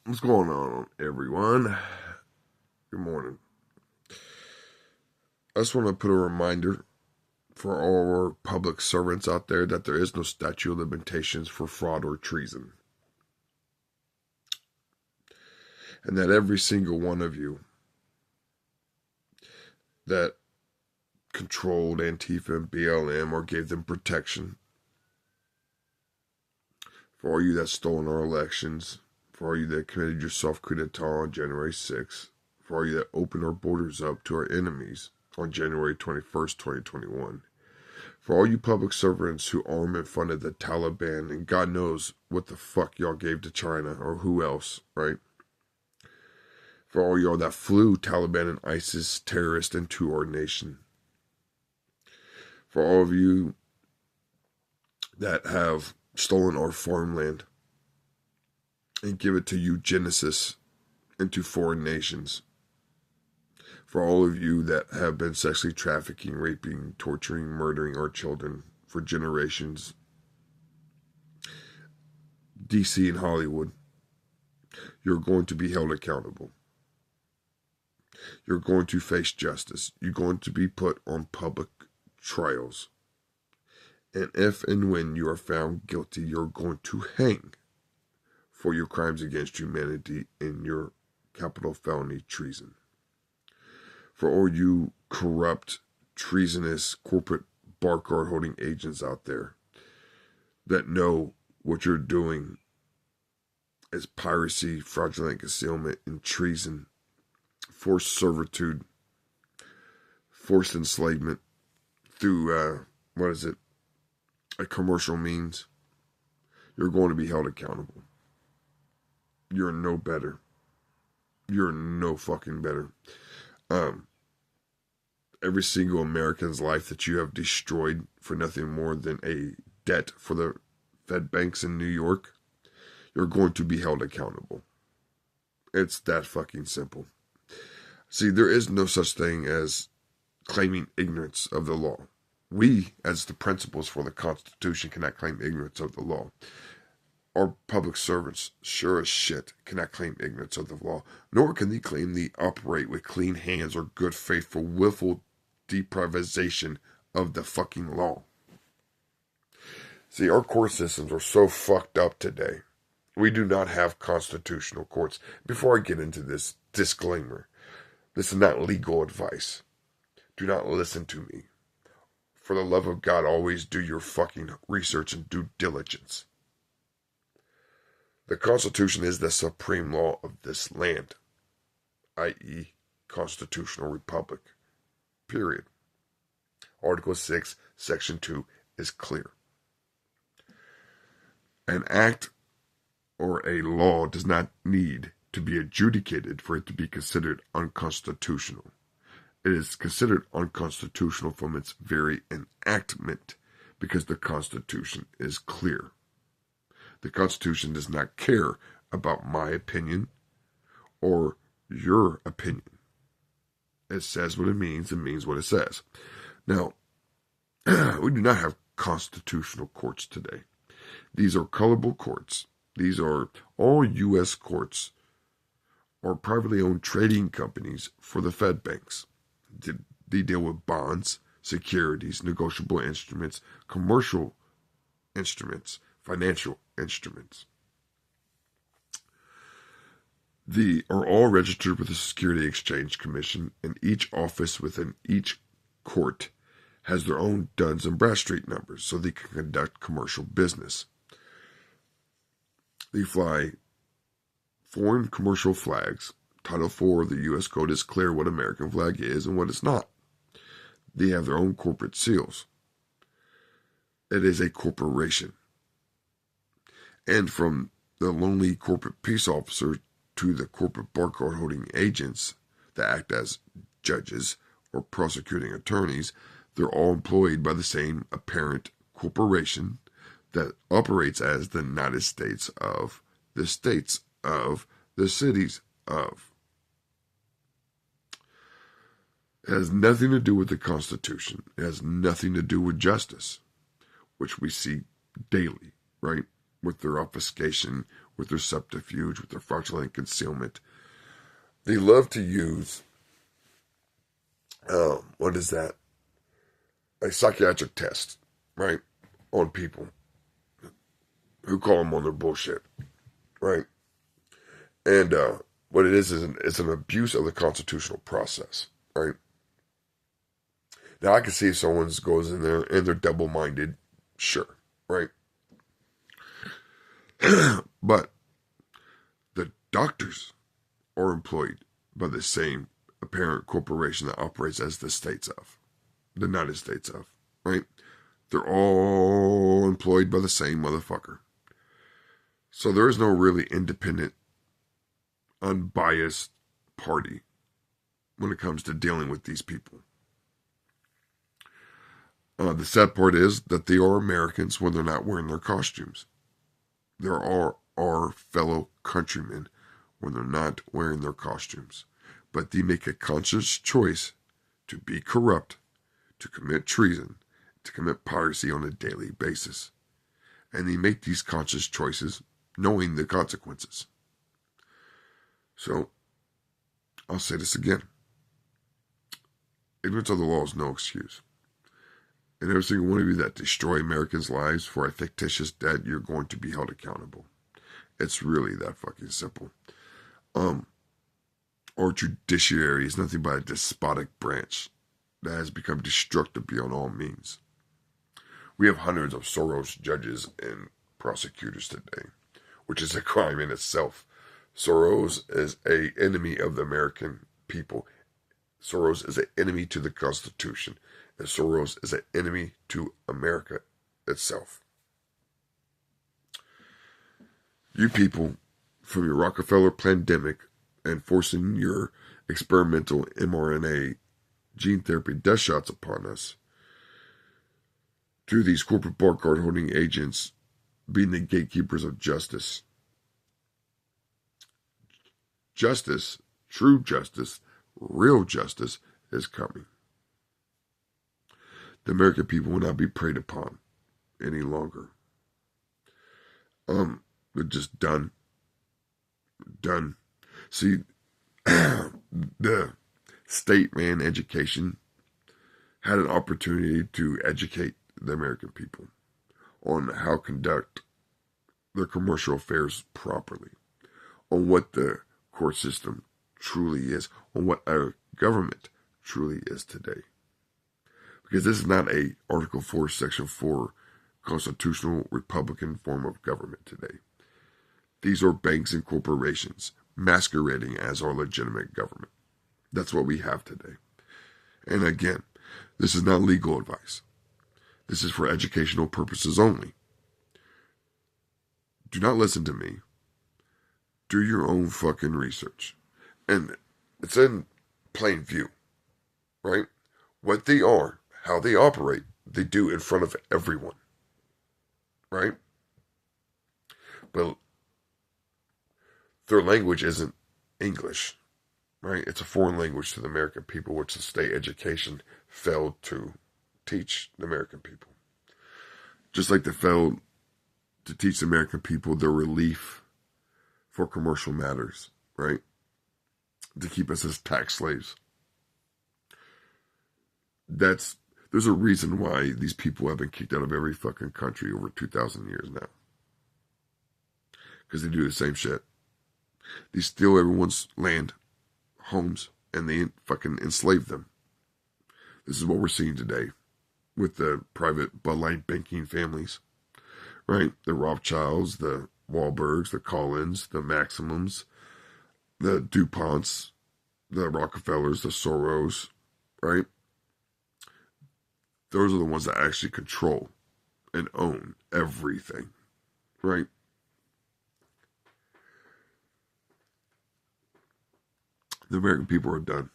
What's going on, everyone? Good morning. I just want to put a reminder for all our public servants out there that there is no statute of limitations for fraud or treason. And that every single one of you that controlled Antifa and BLM or gave them protection, for all you that stole our elections, for all you that committed your self-coup d'etat on January 6th, for all you that opened our borders up to our enemies on January 21st, 2021, for all you public servants who armed and funded the Taliban, and God knows what the fuck y'all gave to China or who else, right? For all y'all that flew Taliban and ISIS terrorists into our nation. For all of you that have stolen our farmland and give it to eugenicists into foreign nations. For all of you that have been sexually trafficking, raping, torturing, murdering our children for generations, DC and Hollywood, you're going to be held accountable. You're going to face justice. You're going to be put on public trials. And if and when you are found guilty, you're going to hang for your crimes against humanity and your capital felony treason. For all you corrupt, treasonous, corporate bar card holding agents out there that know what you're doing is piracy, fraudulent concealment, and treason, forced servitude, forced enslavement through, a commercial means, you're going to be held accountable. You're no better. You're no fucking better. Every single American's life that you have destroyed for nothing more than a debt for the Fed banks in New York, you're going to be held accountable. It's that fucking simple. See, there is no such thing as claiming ignorance of the law. We, as the principals for the Constitution, cannot claim ignorance of the law. Our public servants, sure as shit, cannot claim ignorance of the law, nor can they claim they operate with clean hands or good faith for willful deprivation of the fucking law. See, our court systems are so fucked up today. We do not have constitutional courts. Before I get into this disclaimer, this is not legal advice. Do not listen to me. For the love of God, always do your fucking research and due diligence. The Constitution is the supreme law of this land, i.e., constitutional republic. Period. Article 6, Section 2 is clear. An act or a law does not need to be adjudicated for it to be considered unconstitutional. It is considered unconstitutional from its very enactment because the Constitution is clear. The Constitution does not care about my opinion or your opinion. It says what it means what it says. Now, we do not have constitutional courts today. These are colorable courts. These are all U.S. courts or privately owned trading companies for the Fed banks. They deal with bonds, securities, negotiable instruments, commercial instruments, financial instruments. They are all registered with the Security Exchange Commission, and each office within each court has their own Duns and Bradstreet numbers so they can conduct commercial business. They fly foreign commercial flags. Title 4 of the U.S. Code is clear what American flag is and what it's not. They have their own corporate seals. It is a corporation. And from the lonely corporate peace officer to the corporate barcode holding agents that act as judges or prosecuting attorneys, they're all employed by the same apparent corporation that operates as the United States of, the states of, the cities of. It has nothing to do with the Constitution. It has nothing to do with justice, which we see daily, right? With their obfuscation, with their subterfuge, with their fraudulent concealment. They love to use, what is that? A psychiatric test, right? On people who call them on their bullshit, right? And what it is an abuse of the constitutional process, right? Now, I can see if someone goes in there and they're double-minded, sure, right? But the doctors are employed by the same apparent corporation that operates as the United States of, right? They're all employed by the same motherfucker. So there is no really independent, unbiased party when it comes to dealing with these people. The sad part is that they are Americans when they're not wearing their costumes. There are our fellow countrymen when they're not wearing their costumes. But they make a conscious choice to be corrupt, to commit treason, to commit piracy on a daily basis. And they make these conscious choices knowing the consequences. So, I'll say this again. Ignorance of the law is no excuse. And every single one of you that destroy Americans' lives for a fictitious debt, you're going to be held accountable. It's really that fucking simple. Our judiciary is nothing but a despotic branch that has become destructive beyond all means. We have hundreds of Soros judges and prosecutors today, which is a crime in itself. Soros is an enemy of the American people. Soros is an enemy to the Constitution. And Soros is an enemy to America itself. You people, from your Rockefeller pandemic and forcing your experimental mRNA gene therapy death shots upon us, to these corporate barcode holding agents being the gatekeepers of justice. Justice, true justice, real justice is coming. The American people will not be preyed upon any longer. They're just done. Done. See, the state-ran education had an opportunity to educate the American people on how to conduct their commercial affairs properly, on what the court system truly is, on what our government truly is today. Because this is not a Article 4, Section 4 constitutional Republican form of government today. These are banks and corporations masquerading as our legitimate government. That's what we have today. And again, this is not legal advice. This is for educational purposes only. Do not listen to me. Do your own fucking research. And it's in plain view, right? What they are, how they operate, they do in front of everyone, right? But their language isn't English, right? It's a foreign language to the American people, which the state education failed to teach the American people. Just like they failed to teach the American people the relief for commercial matters, right? To keep us as tax slaves. There's a reason why these people have been kicked out of every fucking country over 2,000 years now. Because they do the same shit. They steal everyone's land, homes, and they fucking enslave them. This is what we're seeing today with the private Bud Light banking families, right? The Rothschilds, the Wahlbergs, the Collins, the Maximums, the DuPonts, the Rockefellers, the Soros, right? Those are the ones that actually control and own everything, right? The American people are done.